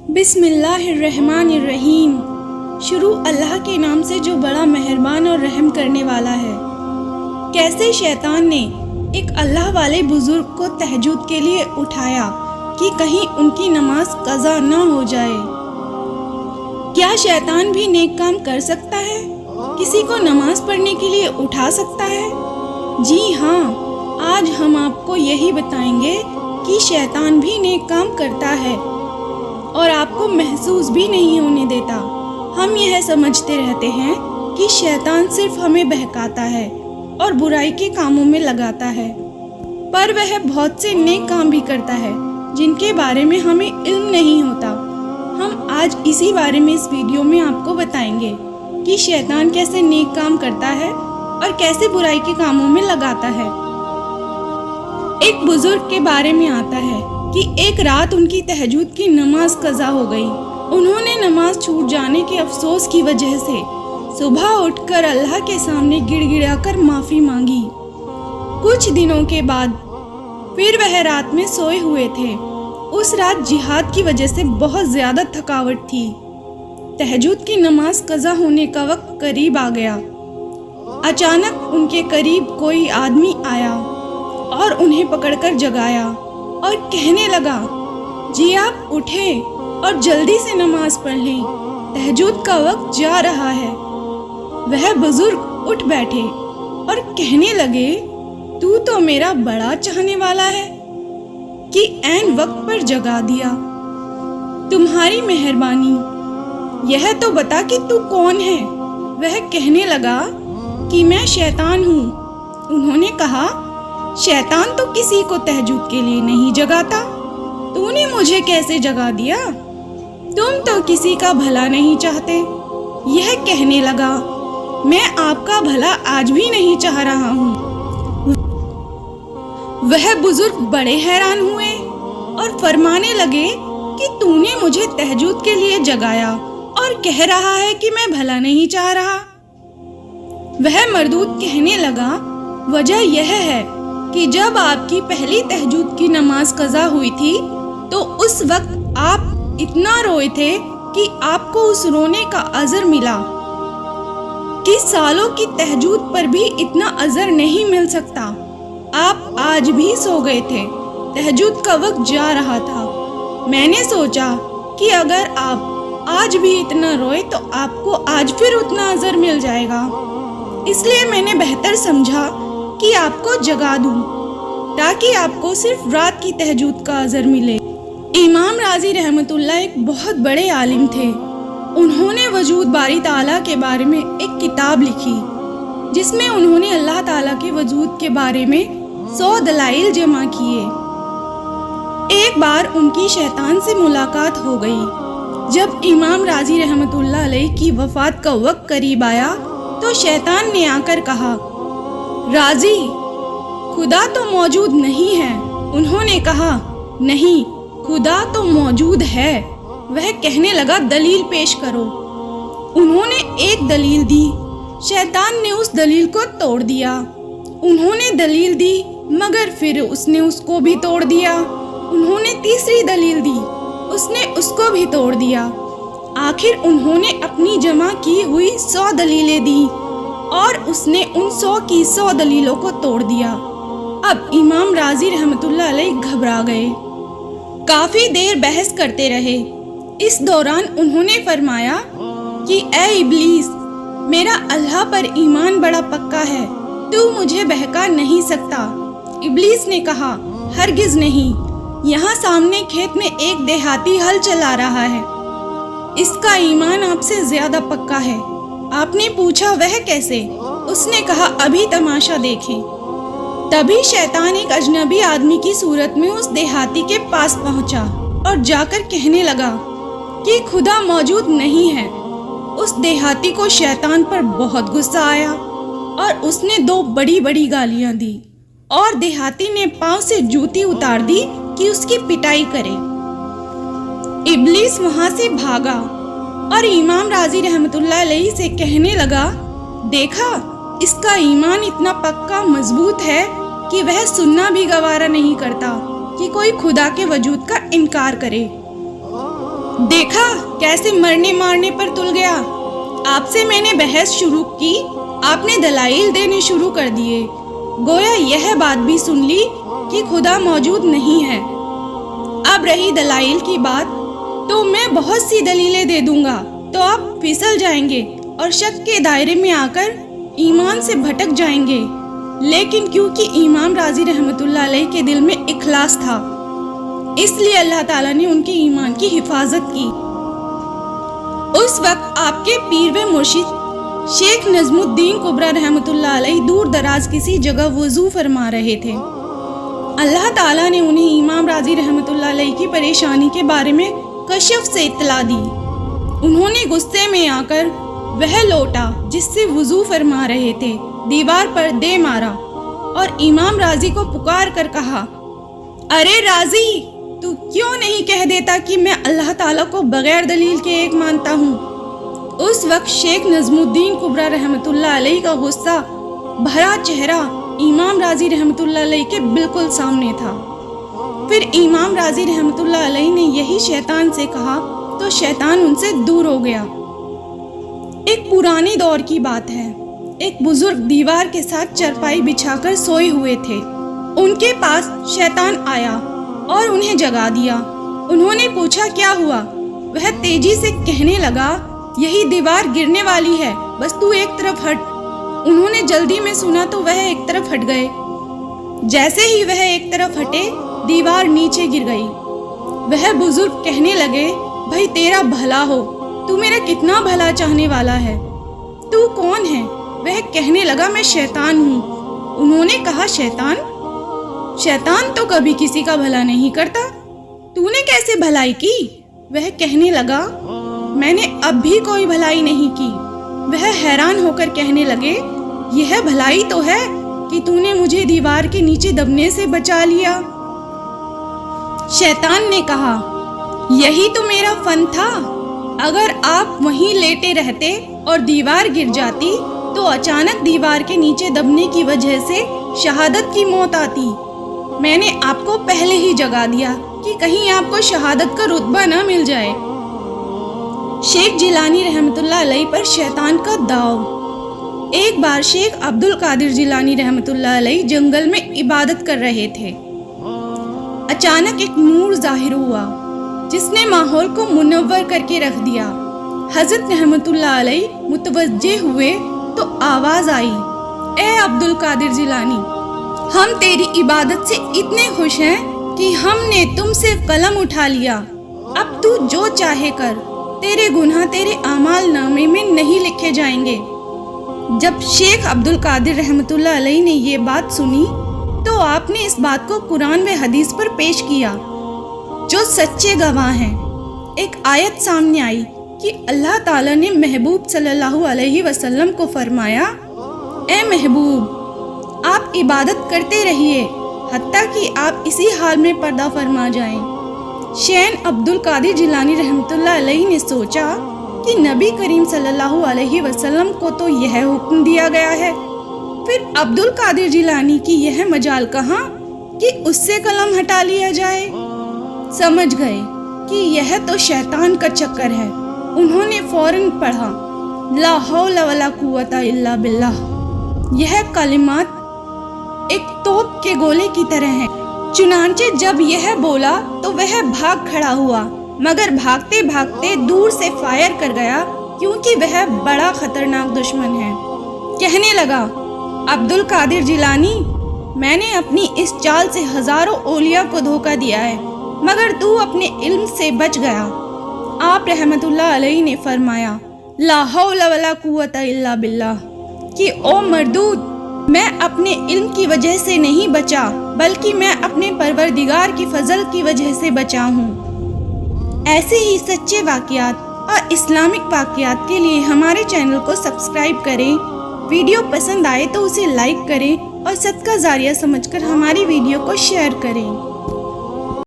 बिस्मिल्लाहिर्रहमानिर्रहीम। शुरू अल्लाह के नाम से जो बड़ा मेहरबान और रहम करने वाला है। कैसे शैतान ने एक अल्लाह वाले बुजुर्ग को तहज्जुद के लिए उठाया कि कहीं उनकी नमाज कज़ा न हो जाए। क्या शैतान भी नेक काम कर सकता है? किसी को नमाज पढ़ने के लिए उठा सकता है? जी हाँ, आज हम आपको यही बताएंगे कि शैतान भी नेक काम करता है और आपको महसूस भी नहीं होने देता। हम यह समझते रहते हैं कि शैतान सिर्फ हमें बहकाता है और बुराई के कामों में लगाता है, पर वह बहुत से नेक काम भी करता है जिनके बारे में हमें इल्म नहीं होता। हम आज इसी बारे में इस वीडियो में आपको बताएंगे कि शैतान कैसे नेक काम करता है और कैसे बुराई के कामों में लगाता है। एक बुजुर्ग के बारे में आता है कि एक रात उनकी तहज्जुद की नमाज कज़ा हो गई। उन्होंने नमाज छूट जाने के अफसोस की वजह से सुबह उठकर अल्लाह के सामने गिड़गिड़ाकर माफ़ी मांगी। कुछ दिनों के बाद फिर वह रात में सोए हुए थे। उस रात जिहाद की वजह से बहुत ज़्यादा थकावट थी। तहज्जुद की नमाज कज़ा होने का वक्त करीब आ गया। अचानक उनके करीब कोई आदमी आया और उन्हें पकड़कर जगाया और कहने लगा, जी आप उठें और जल्दी से नमाज पढ़ लें, तहज्जुद का वक्त जा रहा है। वह बुजुर्ग उठ बैठे और कहने लगे, तू तो मेरा बड़ा चाहने वाला है कि ऐन वक्त पर जगा दिया। तुम्हारी मेहरबानी, यह तो बता कि तू कौन है। वह कहने लगा कि मैं शैतान हूँ। उन्होंने कहा, शैतान तो किसी को तहज्जुद के लिए नहीं जगाता, तूने मुझे कैसे जगा दिया? तुम तो किसी का भला नहीं चाहते। यह कहने लगा, मैं आपका भला आज भी नहीं चाह रहा हूँ। वह बुजुर्ग बड़े हैरान हुए और फरमाने लगे कि तूने मुझे तहज्जुद के लिए जगाया और कह रहा है कि मैं भला नहीं चाह रहा। वह मरदूद कहने लगा, वजह यह है कि जब आपकी पहली तहज्जुद की नमाज कज़ा हुई थी तो उस वक्त आप इतना रोए थे कि आपको उस रोने का अजर मिला कि सालों की तहज्जुद पर भी इतना अजर नहीं मिल सकता। आप आज भी सो गए थे, तहज्जुद का वक्त जा रहा था। मैंने सोचा कि अगर आप आज भी इतना रोए तो आपको आज फिर उतना अजर मिल जाएगा, इसलिए मैंने बेहतर समझा कि आपको जगा दूं ताकि आपको सिर्फ रात की तहज्जुद का अजर मिले। इमाम राजी रहमतुल्लाह एक बहुत बड़े आलिम थे। उन्होंने वजूद बारी ताला के बारे में एक किताब लिखी जिसमें उन्होंने अल्लाह ताला के वजूद के बारे में 100 दलाइल जमा किए। एक बार उनकी शैतान से मुलाकात हो गई। जब इमाम राजी रहमतुल्लाह अलैह की वफात का वक्त करीब आया तो शैतान ने आकर कहा, राजी, खुदा तो मौजूद नहीं है। उन्होंने कहा, नहीं, खुदा तो मौजूद है। वह कहने लगा, दलील पेश करो। उन्होंने एक दलील दी। शैतान ने उस दलील को तोड़ दिया। उन्होंने दलील दी मगर फिर उसने उसको भी तोड़ दिया। उन्होंने तीसरी दलील दी, उसने उसको भी तोड़ दिया। आखिर उन्होंने अपनी जमा की हुई 100 दलीलें दी और उसने उन 100 की 100 दलीलों को तोड़ दिया। अब इमाम राजी रहमतुल्लाह अलैह घबरा गए। काफ़ी देर बहस करते रहे। इस दौरान उन्होंने फरमाया कि ए इब्लीस, मेरा अल्लाह पर ईमान बड़ा पक्का है, तू मुझे बहका नहीं सकता। इब्लीस ने कहा, हरगिज़ नहीं, यहाँ सामने खेत में एक देहाती हल चला रहा है, इसका ईमान आपसे ज़्यादा पक्का है। आपने पूछा वह कैसे? उसने कहा, अभी तमाशा देखें। तभी शैतान एक अजनबी आदमी की सूरत में उस देहाती के पास पहुंचा और जाकर कहने लगा कि खुदा मौजूद नहीं है। उस देहाती को शैतान पर बहुत गुस्सा आया और उसने 2 बड़ी बड़ी गालियां दी और देहाती ने पांव से जूती उतार दी कि उसकी पिटाई करे। इब्लीस वहां से भागा और इमाम राजी रहमतुल्लाह अलैह से कहने लगा, देखा, इसका ईमान इतना पक्का मजबूत है कि वह सुनना भी गवारा नहीं करता कि कोई खुदा के वजूद का इनकार करे। देखा कैसे मरने मारने पर तुल गया। आपसे मैंने बहस शुरू की, आपने दलाइल देने शुरू कर दिए। गोया यह बात भी सुन ली कि खुदा मौजूद नहीं है। अब रही दलाइल की बात, तो मैं बहुत सी दलीलें दे दूंगा तो आप फिसल जाएंगे और शक के दायरे में आकर ईमान से भटक जाएंगे। लेकिन क्योंकि इमाम राजी रहमतुल्लाह अलैह के दिल में इखलास था, इसलिए अल्लाह ताला ने उनके ईमान की हिफाजत की। उस वक्त आपके पीर व मुर्शिद शेख नजमुद्दीन कुबरा रहमतुल्लाह अलैह दूर दराज किसी जगह वुजू फरमा रहे थे। अल्लाह ताला ने उन्हें इमाम राजी रहमतुल्लाह अलैह की परेशानी के बारे में कशफ से इत्तला दी। उन्होंने गुस्से में आकर वह लोटा जिससे वुजू फरमा रहे थे दीवार पर दे मारा और इमाम राजी को पुकार कर कहा, अरे राजी, तू क्यों नहीं कह देता कि मैं अल्लाह ताला को बगैर दलील के एक मानता हूँ। उस वक्त शेख नजमुद्दीन कुबरा रहमतुल्लाह अलैह का गुस्सा भरा चेहरा इमाम राजी रहमतुल्लाह अलैह के बिल्कुल सामने था। फिर इमाम राजी रहमतुल्लाह अलैह ने यही शैतान से कहा तो शैतान उनसे दूर हो गया। एक पुराने दौर की बात है, एक बुजुर्ग दीवार के साथ चरपाई बिछाकर सोए हुए थे। उनके पास शैतान आया और उन्हें जगा दिया। उन्होंने पूछा क्या हुआ। वह तेजी से कहने लगा, यही दीवार गिरने वाली है, बस तू एक तरफ हट। उन्होंने जल्दी में सुना तो वह एक तरफ हट गए। जैसे ही वह एक तरफ हटे, दीवार नीचे गिर गई। वह बुजुर्ग कहने लगे, भाई तेरा भला हो, तू मेरा कितना भला चाहने वाला है। तू कौन है? वह कहने लगा, मैं शैतान हूँ। उन्होंने कहा, शैतान? शैतान तो कभी किसी का भला नहीं करता, तूने कैसे भलाई की? वह कहने लगा, मैंने अब भी कोई भलाई नहीं की। वह हैरान होकर कहने लगे, यह भलाई तो है कि तूने मुझे दीवार के नीचे दबने से बचा लिया। शैतान ने कहा, यही तो मेरा फन था। अगर आप वहीं लेटे रहते और दीवार गिर जाती तो अचानक दीवार के नीचे दबने की वजह से शहादत की मौत आती। मैंने आपको पहले ही जगा दिया कि कहीं आपको शहादत का रुतबा ना मिल जाए। शेख जिलानी रहमतुल्लाह अलैह पर शैतान का दाव। एक बार शेख अब्दुल कादिर जिलानी रहमतुल्लाह अलैह जंगल में इबादत कर रहे थे। अचानक एक नूर जाहिर हुआ जिसने माहौल को मुनव्वर करके रख दिया। हजरत रहमतुल्लाह अलैह मुतवज्जे हुए तो आवाज आई, ए अब्दुल कादिर जिलानी, हम तेरी इबादत से इतने खुश हैं कि हमने तुमसे कलम उठा लिया। अब तू जो चाहे कर, तेरे गुनाह तेरे आमाल नामे में नहीं लिखे जाएंगे। जब शेख अब्दुल कादिर रहमतुल्लाह अलैह ने ये बात सुनी तो आपने इस बात को कुरान व हदीस पर पेश किया जो सच्चे गवाह हैं। एक आयत सामने आई कि अल्लाह ताला ने महबूब सल्लल्लाहु अलैहि वसल्लम को फरमाया, ए महबूब, आप इबादत करते रहिए हत्ता कि आप इसी हाल में पर्दा फरमा जाएं। शेख अब्दुल कादिर जिलानी रहमतुल्लाह अलैह ने सोचा कि नबी करीम सल्लल्लाहु अलैहि वसल्लम को तो यह हुक्म दिया गया है, फिर अब्दुल कादिर जिलानी की यह मजाल कहाँ कि उससे कलम हटा लिया जाए। समझ गए कि यह तो शैतान का चक्कर है। उन्होंने फौरन पढ़ा, ला हौला वला कुव्वता इल्ला बिल्लाह। यह कलिमात एक तोप के गोले की तरह है। चुनांचे जब यह बोला तो वह भाग खड़ा हुआ, मगर भागते भागते दूर से फायर कर गया क्योंकि वह बड़ा खतरनाक दुश्मन है। कहने लगा, अब्दुल कादिर जिलानी, मैंने अपनी इस चाल से हजारों औलिया को धोखा दिया है, मगर तू अपने इल्म से बच गया। आप रहमतुल्लाह अलैह ने फरमाया, ला हौला वला कुव्वता इल्ला बिल्लाह, कि ओ मर्दूद, मैं अपने इल्म की वजह से नहीं बचा, बल्कि मैं अपने परवरदिगार की फजल की वजह से बचा हूँ। ऐसे ही सच्चे वाक़ियात और इस्लामिक वाक़ियात के लिए हमारे चैनल को सब्सक्राइब करें। वीडियो पसंद आए तो उसे लाइक करें और सदका जारिया समझकर हमारी वीडियो को शेयर करें।